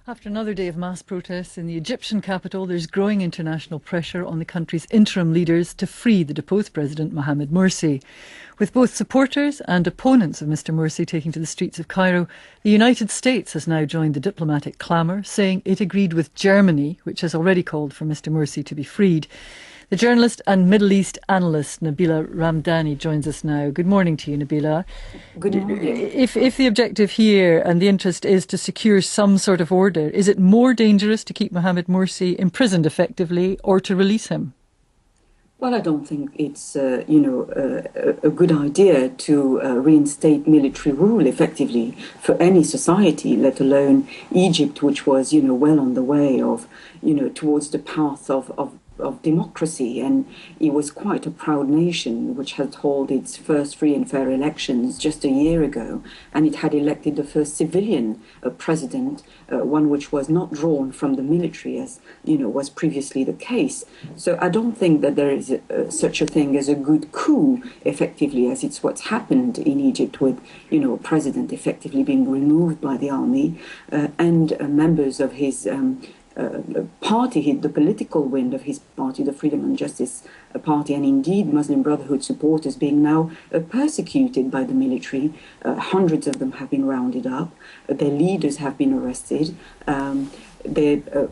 After another day of mass protests in the Egyptian capital, there's growing international pressure on the country's interim leaders to free the deposed president Mohamed Morsi. With both supporters and opponents of Mr Morsi taking to the streets of Cairo, the United States has now joined the diplomatic clamour, saying it agreed with Germany, which has already called for Mr Morsi to be freed. The journalist and Middle East analyst Nabila Ramdani joins us now. Good morning to you, Nabila. Good morning. If the objective here and the interest is to secure some sort of order, is it more dangerous to keep Mohamed Morsi imprisoned effectively or to release him? Well, I don't think it's, a good idea to reinstate military rule effectively for any society, let alone Egypt, which was, well on the way of, towards the path of democracy, and it was quite a proud nation which had held its first free and fair elections just a year ago, and it had elected the first civilian president, one which was not drawn from the military as was previously the case. So I don't think that there is such a thing as a good coup effectively, as it's what's happened in Egypt with a president effectively being removed by the army and members of his party, the political wing of his party, the Freedom and Justice Party, and indeed Muslim Brotherhood supporters being now persecuted by the military. Hundreds of them have been rounded up. Their leaders have been arrested. Their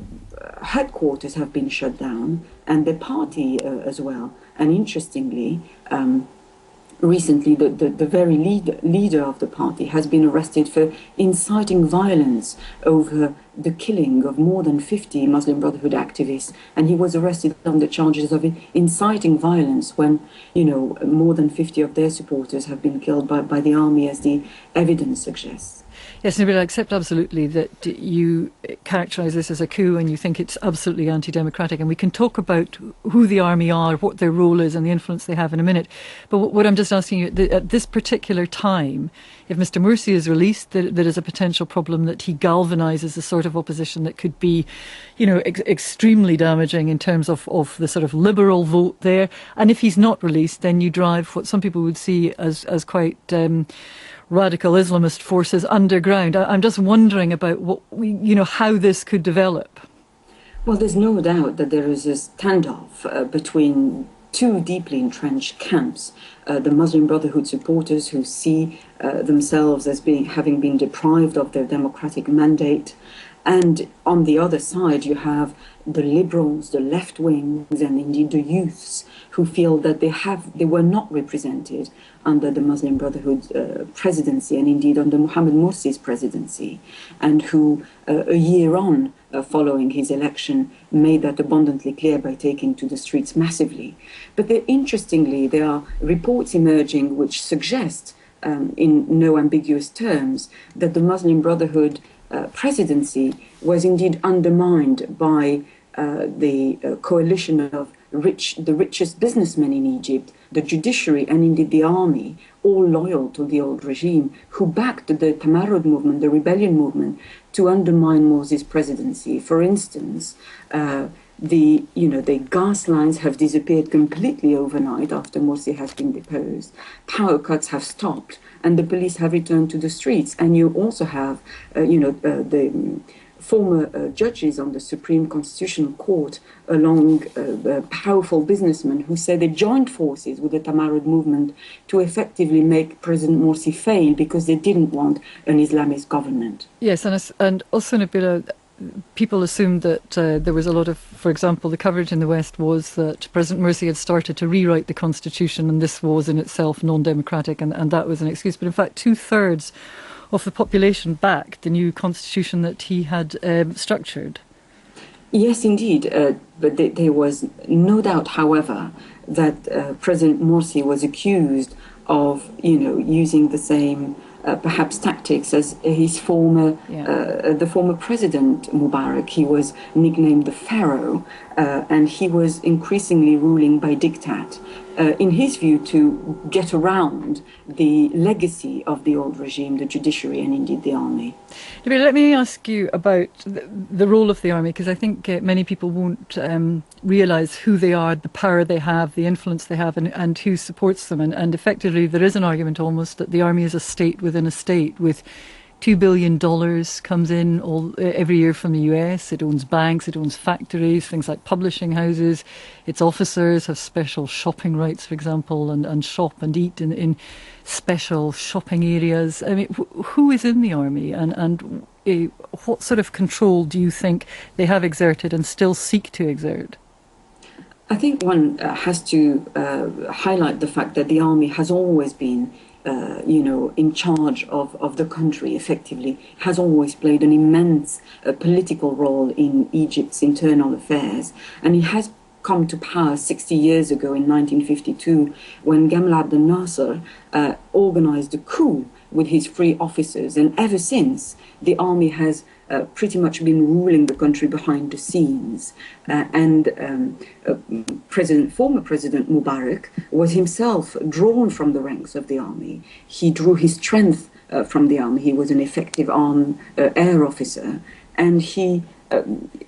headquarters have been shut down, and their party as well. And interestingly, recently, the very leader of the party has been arrested for inciting violence over the killing of more than 50 Muslim Brotherhood activists, and he was arrested on the charges of inciting violence when, more than 50 of their supporters have been killed by the army, as the evidence suggests. Yes, Nabila, I accept absolutely that you characterise this as a coup and you think it's absolutely anti-democratic, and we can talk about who the army are, what their role is and the influence they have in a minute. But what I'm just asking you, at this particular time, if Mr Morsi is released, there is a potential problem that he galvanises a sort of opposition that could be, extremely damaging in terms of the sort of liberal vote there. And if he's not released, then you drive what some people would see as quite radical Islamist forces underground. I'm just wondering about how this could develop. Well, there's no doubt that there is a standoff between two deeply entrenched camps. The Muslim Brotherhood supporters who see themselves as having been deprived of their democratic mandate. And on the other side, you have the liberals, the left wings, and indeed the youths who feel that they were not represented under the Muslim Brotherhood presidency, and indeed under Mohamed Morsi's presidency, and who a year on, following his election, made that abundantly clear by taking to the streets massively. But interestingly, there are reports emerging which suggest, in no ambiguous terms, that the Muslim Brotherhood presidency was indeed undermined by the coalition of the richest businessmen in Egypt, the judiciary, and indeed the army, all loyal to the old regime, who backed the tamarrod movement, the rebellion movement, to undermine Morsi's presidency. For instance, the gas lines have disappeared completely overnight after Morsi has been deposed. Power cuts have stopped, and the police have returned to the streets. And you also have, the former judges on the Supreme Constitutional Court, along powerful businessmen who say they joined forces with the tamarrod movement to effectively make President Morsi fail because they didn't want an Islamist government. Yes, and also, Nabila, people assumed that there was a lot of, for example, the coverage in the West was that President Morsi had started to rewrite the constitution, and this was in itself non-democratic, and that was an excuse. But in fact, 2/3 of the population backed the new constitution that he had structured. Yes, indeed. But there was no doubt, however, that President Morsi was accused of, using the same perhaps tactics as his the former president Mubarak. He was nicknamed the Pharaoh, and he was increasingly ruling by diktat. In his view, to get around the legacy of the old regime, the judiciary, and indeed the army. Let me ask you about the role of the army, because I think many people won't realise who they are, the power they have, the influence they have, and who supports them. And effectively, there is an argument almost that the army is a state within a state, with $2 billion comes in every year from the US. It owns banks, it owns factories, things like publishing houses. Its officers have special shopping rights, for example, and shop and eat in special shopping areas. I mean, who is in the army, and what sort of control do you think they have exerted and still seek to exert? I think one has to highlight the fact that the army has always been, in charge of the country effectively, has always played an immense political role in Egypt's internal affairs. And it has come to power 60 years ago in 1952 when Gamal Abdel Nasser organized a coup with his free officers. And ever since, the army has pretty much been ruling the country behind the scenes. Former President Mubarak was himself drawn from the ranks of the army. He drew his strength from the army. He was an effective armed air officer. And he,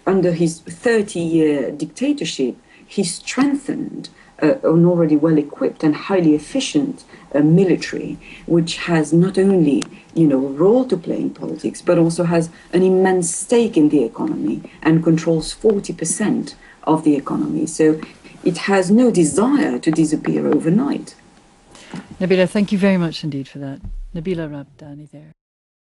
under his 30-year dictatorship, he strengthened an already well-equipped and highly efficient military, which has not only, a role to play in politics, but also has an immense stake in the economy and controls 40% of the economy. So it has no desire to disappear overnight. Nabila, thank you very much indeed for that. Nabila Ramdani there.